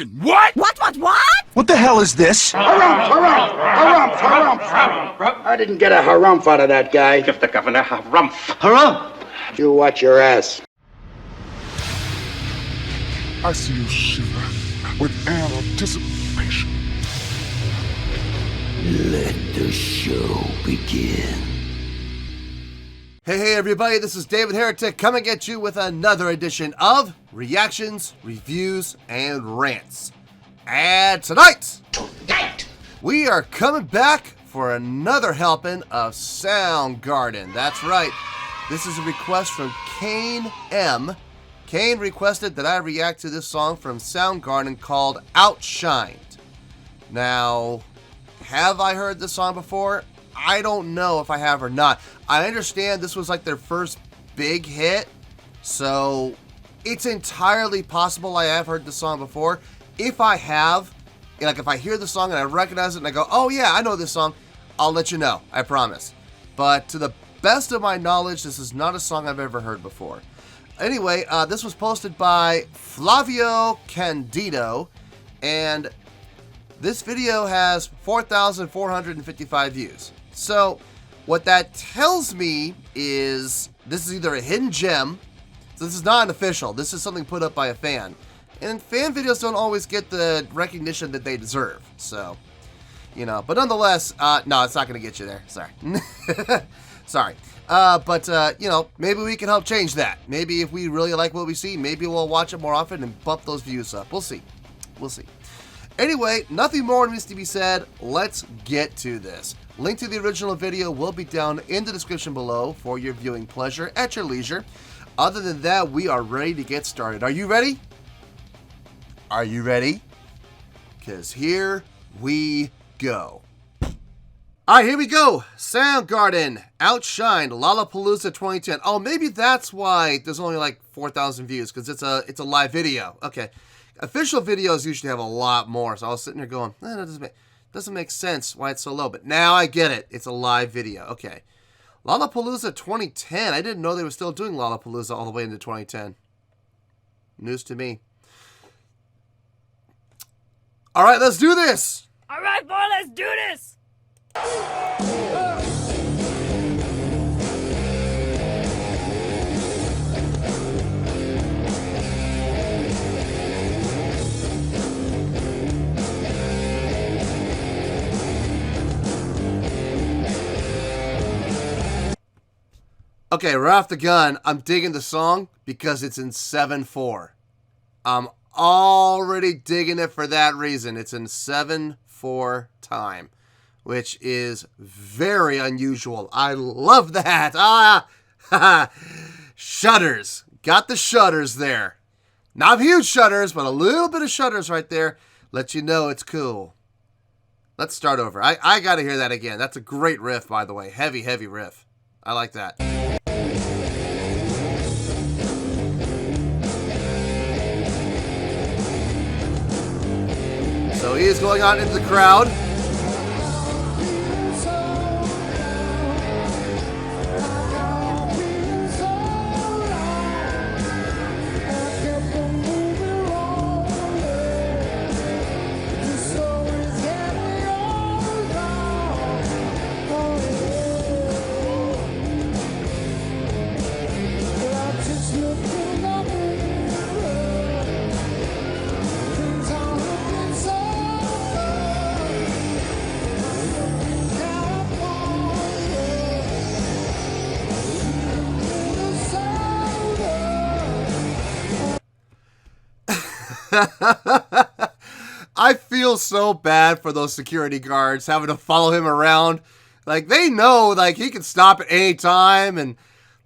What? What? What the hell is this? Harumph! I didn't get a harumph out of that guy. Give the governor harumph. Harumph! You watch your ass. I see you shiver with anticipation. Let the show begin. Hey everybody, this is David Heretic coming at you with another edition of Reactions, Reviews, and Rants. And tonight, we are coming back for another helping of Soundgarden. That's right, this is a request from Kane M. Kane requested that I react to this song from Soundgarden called Outshined. Now, have I heard this song before? I don't know if I have or not. I understand this was like their first big hit, so it's entirely possible I have heard the song before. If I have, like if I hear the song and I recognize it and I go, oh yeah, I know this song, I'll let you know, I promise. But to the best of my knowledge, this is not a song I've ever heard before. Anyway, this was posted by Flavio Candido, and this video has 4,455 views. So what that tells me is this is either a hidden gem. So this is not an official. This is something put up by a fan. And fan videos don't always get the recognition that they deserve. So, you know, but nonetheless, no, it's not going to get you there. Sorry. Sorry. But you know, maybe we can help change that. Maybe if we really like what we see, maybe we'll watch it more often and bump those views up. We'll see. We'll see. Anyway, nothing more needs to be said. Let's get to this. Link to the original video will be down in the description below for your viewing pleasure at your leisure. Other than that, we are ready to get started. Are you ready? Are you ready? Because here we go. Alright, here we go. Soundgarden, Outshined, Lollapalooza 2010. Oh, maybe that's why there's only like 4,000 views, because it's a live video. Okay. Official videos usually have a lot more, so I was sitting here going, that doesn't make sense why it's so low, but now I get it. It's a live video. Okay. Lollapalooza 2010. I didn't know they were still doing Lollapalooza all the way into 2010. News to me. All right, let's do this. All right, boy, let's do this. Okay, right off the gun, I'm digging the song because it's in 7/4. I'm already digging it for that reason. It's in 7/4 time, which is very unusual. I love that. Shudders. Got the shudders there. Not huge shudders, but a little bit of shudders right there. Let you know it's cool. Let's start over. I got to hear that again. That's a great riff, by the way. Heavy, heavy riff. I like that. So he is going on into the crowd. I feel so bad for those security guards having to follow him around. Like, they know, like, he can stop at any time, and,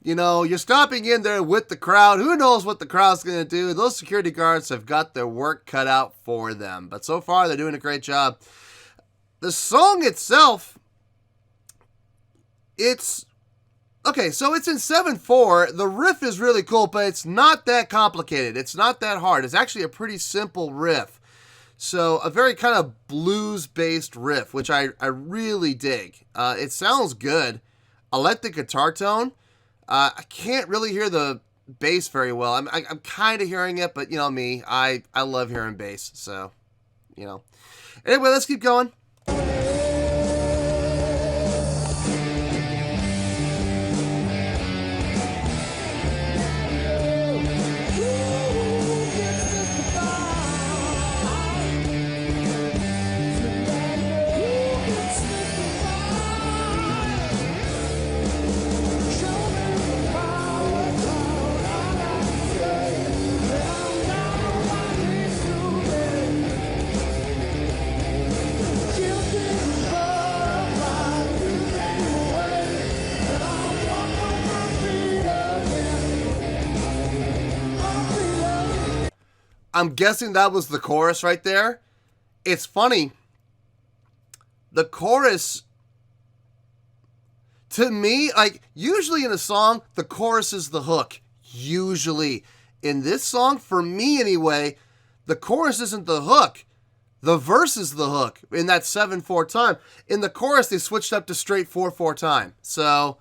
you know, you're stopping in there with the crowd. Who knows what the crowd's going to do? Those security guards have got their work cut out for them. But so far, they're doing a great job. The song itself, it's... Okay, so it's in 7/4. The riff is really cool, but it's not that complicated. It's not that hard. It's actually a pretty simple riff. So a very kind of blues-based riff, which I really dig. It sounds good. I like the guitar tone. I can't really hear the bass very well. I'm kind of hearing it, but you know me, I love hearing bass, so, you know. Anyway, let's keep going. I'm guessing that was the chorus right there. It's funny. The chorus, to me, like, usually in a song, the chorus is the hook. Usually. In this song, for me anyway, the chorus isn't the hook. The verse is the hook in that 7/4 time. In the chorus, they switched up to straight 4/4 time. So,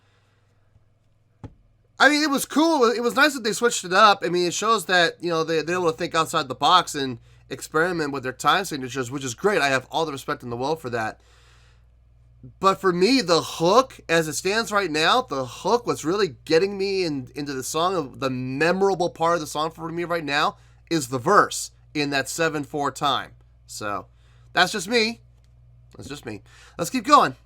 I mean, it was cool. It was nice that they switched it up. I mean, it shows that, you know, they're able to think outside the box and experiment with their time signatures, which is great. I have all the respect in the world for that. But for me, the hook, as it stands right now, the hook, what's really getting me into the song, the memorable part of the song for me right now, is the verse in that 7/4 time. So, that's just me. That's just me. Let's keep going.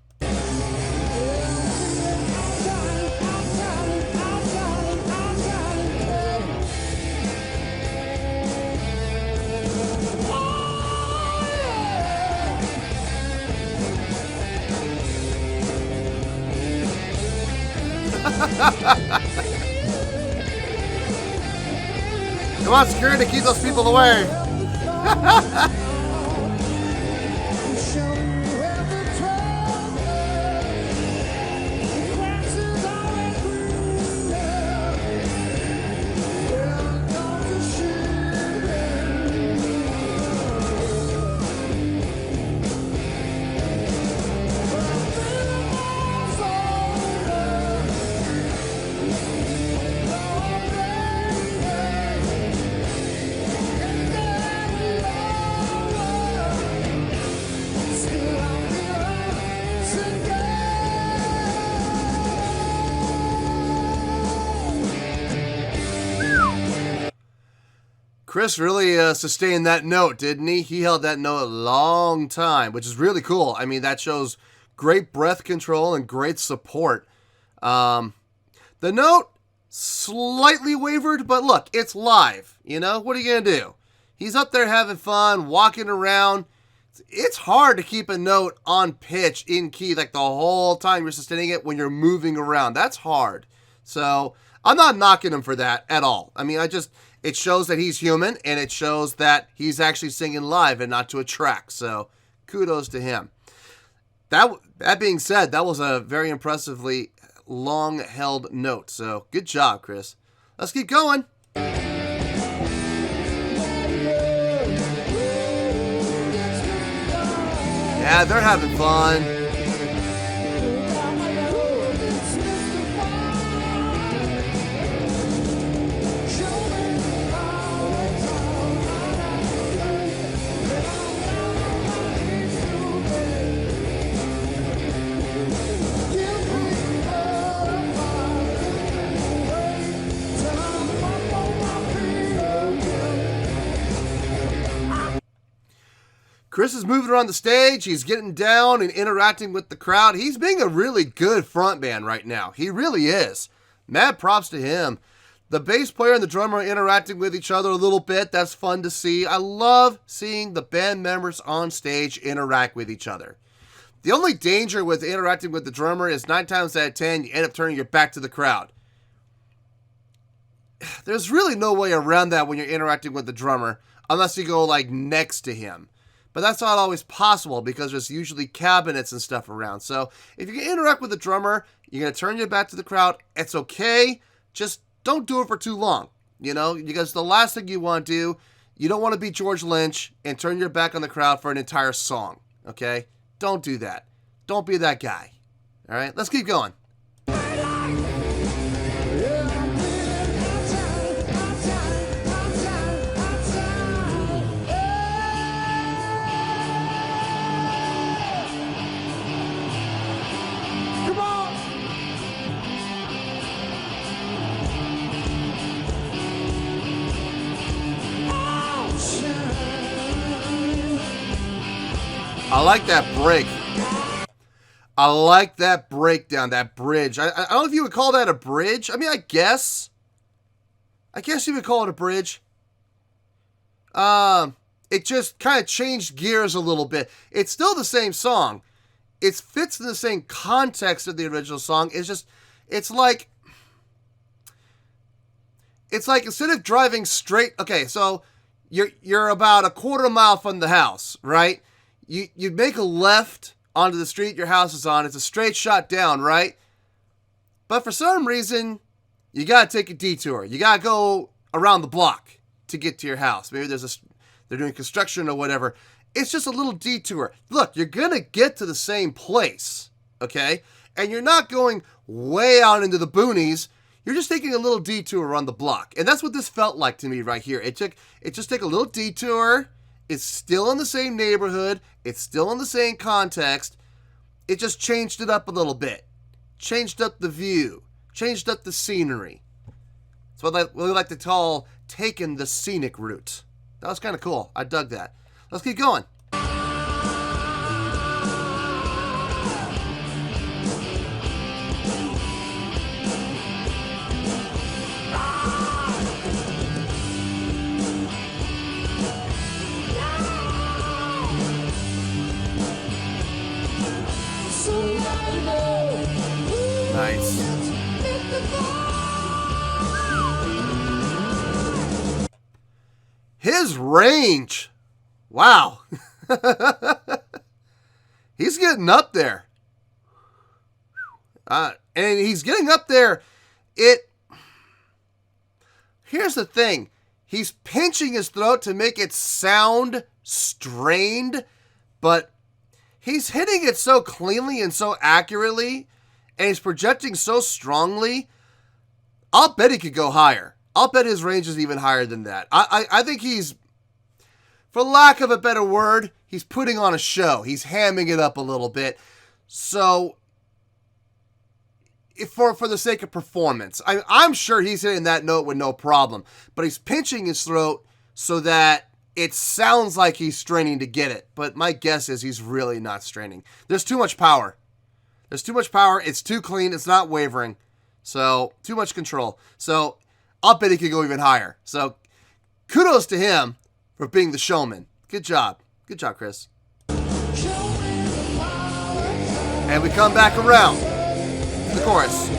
Come on, security, keep those people away. Chris really sustained that note, didn't he? He held that note a long time, which is really cool. I mean, that shows great breath control and great support. The note slightly wavered, but look, it's live. You know, what are you going to do? He's up there having fun, walking around. It's hard to keep a note on pitch, in key, like the whole time you're sustaining it when you're moving around. That's hard. So I'm not knocking him for that at all. I mean, it shows that he's human, and it shows that he's actually singing live and not to a track. So kudos to him. That being said, that was a very impressively long-held note. So good job, Chris. Let's keep going. Yeah, they're having fun. Chris is moving around the stage. He's getting down and interacting with the crowd. He's being a really good frontman right now. He really is. Mad props to him. The bass player and the drummer are interacting with each other a little bit. That's fun to see. I love seeing the band members on stage interact with each other. The only danger with interacting with the drummer is 9 times out of 10, you end up turning your back to the crowd. There's really no way around that when you're interacting with the drummer, unless you go like next to him. But that's not always possible because there's usually cabinets and stuff around. So if you can interact with the drummer, you're going to turn your back to the crowd. It's okay. Just don't do it for too long, you know, because the last thing you want to do, you don't want to be George Lynch and turn your back on the crowd for an entire song, okay? Don't do that. Don't be that guy. All right, let's keep going. I like that break. I like that breakdown, that bridge. I don't know if you would call that a bridge. I mean, I guess you would call it a bridge. It just kind of changed gears a little bit. It's still the same song. It fits in the same context of the original song. It's like instead of driving straight, okay, so you're about a quarter mile from the house, right? You make a left onto the street your house is on. It's a straight shot down, right? But for some reason, you got to take a detour. You got to go around the block to get to your house. Maybe they're doing construction or whatever. It's just a little detour. Look, you're going to get to the same place, okay? And you're not going way out into the boonies. You're just taking a little detour around the block. And that's what this felt like to me right here. It just took a little detour. It's still in the same neighborhood. It's still in the same context. It just changed it up a little bit. Changed up the view. Changed up the scenery. That's what we like to call taking the scenic route. That was kind of cool. I dug that. Let's keep going. Nice. His range. Wow. He's getting up there. And he's getting up there. Here's the thing. He's pinching his throat to make it sound strained, but he's hitting it so cleanly and so accurately, and he's projecting so strongly. I'll bet he could go higher. I'll bet his range is even higher than that. I think he's, for lack of a better word, he's putting on a show. He's hamming it up a little bit. So, for the sake of performance, I'm sure he's hitting that note with no problem. But he's pinching his throat so that it sounds like he's straining to get it. But my guess is he's really not straining. There's too much power. There's too much power. It's too clean. It's not wavering. So, too much control. So, I'll bet he could go even higher. So, kudos to him for being the showman. Good job. Good job, Chris. And we come back around to the chorus.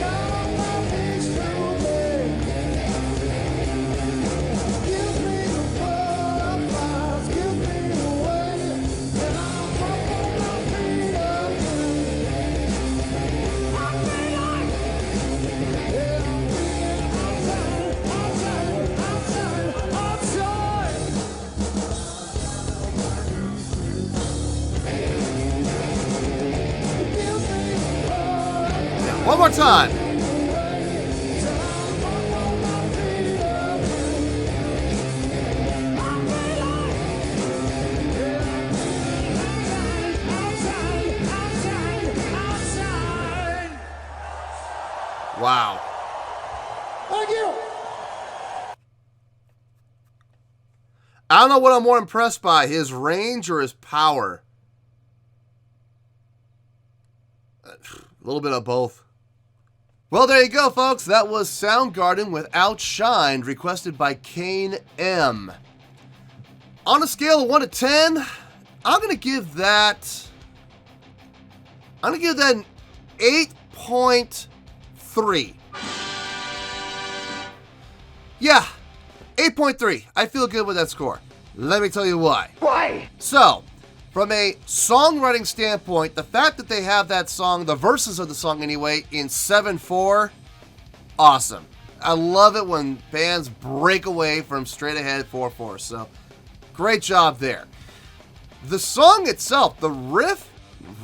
One more time. Wow. Thank you. I don't know what I'm more impressed by, his range or his power. A little bit of both. Well, there you go, folks. That was Soundgarden with Outshined, requested by Kane M. On a scale of 1 to 10, I'm going to give that an 8.3. Yeah, 8.3. I feel good with that score. Let me tell you why. Why? So, from a songwriting standpoint, the fact that they have that song, the verses of the song anyway, in 7/4, awesome. I love it when bands break away from straight ahead 4/4. So, great job there. The song itself, the riff,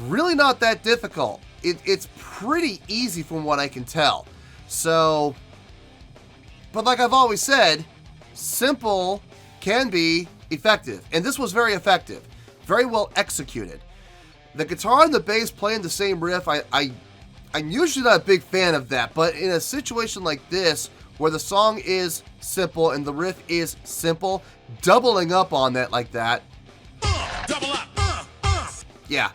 really not that difficult. It's pretty easy from what I can tell. So, but like I've always said, simple can be effective. And this was very effective. Very well executed. The guitar and the bass playing the same riff, I'm usually not a big fan of that, but in a situation like this, where the song is simple and the riff is simple, doubling up on that like that, yeah.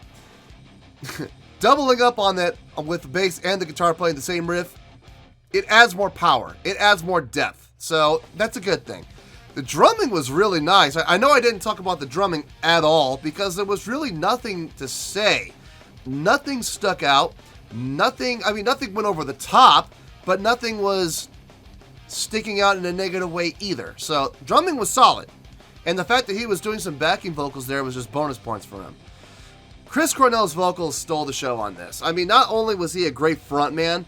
Doubling up on that with the bass and the guitar playing the same riff, it adds more power. It adds more depth. So that's a good thing. The drumming was really nice. I know I didn't talk about the drumming at all because there was really nothing to say. Nothing stuck out. Nothing went over the top, but nothing was sticking out in a negative way either. So drumming was solid. And the fact that he was doing some backing vocals there was just bonus points for him. Chris Cornell's vocals stole the show on this. I mean, not only was he a great frontman,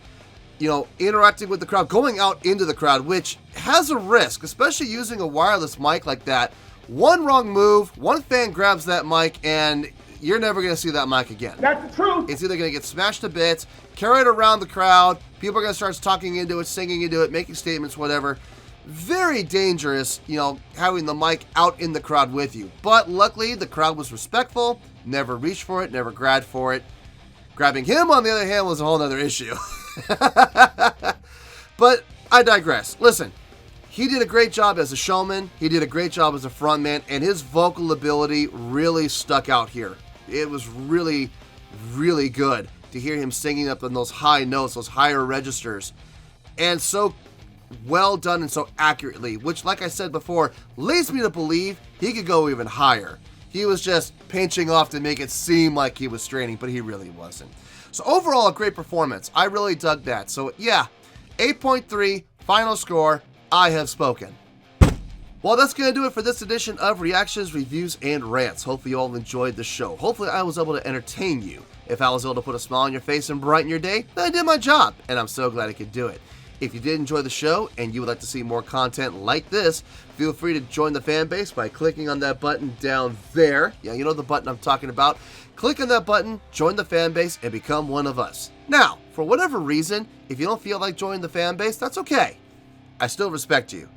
you know, interacting with the crowd, going out into the crowd, which has a risk, especially using a wireless mic like that. One wrong move, one fan grabs that mic, and you're never going to see that mic again. That's the truth. It's either going to get smashed to bits, carried around the crowd, people are going to start talking into it, singing into it, making statements, whatever. Very dangerous, you know, having the mic out in the crowd with you. But luckily, the crowd was respectful, never reached for it, never grabbed for it. Grabbing him, on the other hand, was a whole other issue. But I digress. Listen, he did a great job as a showman. He did a great job as a frontman, and his vocal ability really stuck out here. It was really, really good to hear him singing up on those high notes, those higher registers, and so well done and so accurately, which, like I said before, leads me to believe he could go even higher. He was just pinching off to make it seem like he was straining, but he really wasn't. So overall, a great performance. I really dug that. So yeah, 8.3, final score, I have spoken. Well, that's going to do it for this edition of Reactions, Reviews, and Rants. Hopefully you all enjoyed the show. Hopefully I was able to entertain you. If I was able to put a smile on your face and brighten your day, then I did my job, and I'm so glad I could do it. If you did enjoy the show and you would like to see more content like this, feel free to join the fan base by clicking on that button down there. Yeah, you know the button I'm talking about. Click on that button, join the fan base, and become one of us. Now, for whatever reason, if you don't feel like joining the fan base, that's okay. I still respect you.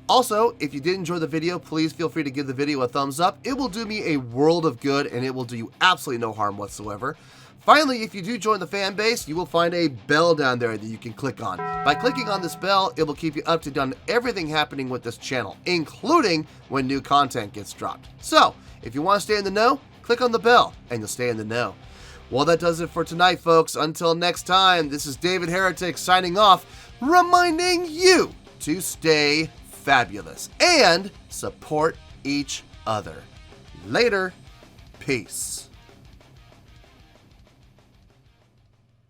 Also, if you did enjoy the video, please feel free to give the video a thumbs up. It will do me a world of good, and it will do you absolutely no harm whatsoever. Finally, if you do join the fan base, you will find a bell down there that you can click on. By clicking on this bell, it will keep you up to date on everything happening with this channel, including when new content gets dropped. So, if you want to stay in the know, click on the bell, and you'll stay in the know. Well, that does it for tonight, folks. Until next time, this is David Heretic signing off, reminding you to stay fabulous and support each other. Later. Peace.